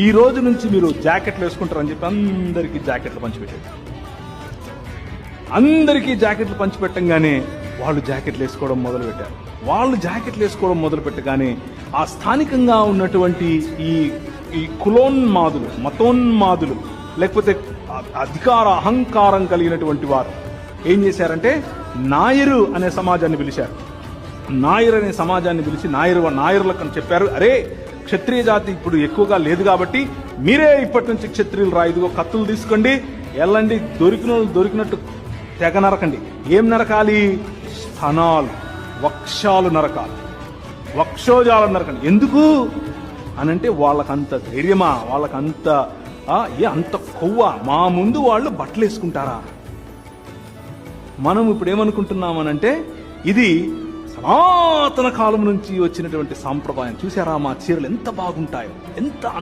ఈ రోజు నుంచి మీరు జాకెట్లు వేసుకుంటారని చెప్పి అందరికీ జాకెట్లు పంచిపెట్టారు. అందరికీ జాకెట్లు పంచిపెట్టంగానే వాళ్ళు జాకెట్లు వేసుకోవడం మొదలుపెట్టారు. వాళ్ళు జాకెట్లు వేసుకోవడం మొదలుపెట్టగానే ఆ స్థానికంగా ఉన్నటువంటి ఈ కులోన్మాదులు, మతోన్మాదులు, లేకపోతే అధికార అహంకారం కలిగినటువంటి వారు ఏం చేశారంటే నాయరు అనే సమాజాన్ని పిలిచారు. నాయర్ అనే సమాజాన్ని పిలిచి నాయరులకు చెప్పారు, అరే క్షత్రియ జాతి ఇప్పుడు ఎక్కువగా లేదు కాబట్టి మీరే ఇప్పటి నుంచి క్షత్రియులు రా, ఇదిగో కత్తులు తీసుకోండి, వెళ్ళండి, దొరికినట్టు తెగ నరకండి. ఏం నరకాలి? స్థనాలు, వక్షాలు నరకాలి, వక్షోజాలు నరకండి. ఎందుకు అనంటే వాళ్ళకంత ధైర్యమా, వాళ్ళకంత అంత కొవ్వ, మా ముందు వాళ్ళు బట్టలు వేసుకుంటారా? మనం ఇప్పుడు ఏమనుకుంటున్నామనంటే ఇది సనాతన కాలం నుంచి వచ్చినటువంటి సాంప్రదాయం. చూసారా మా చీరలు ఎంత బాగుంటాయో, ఎంత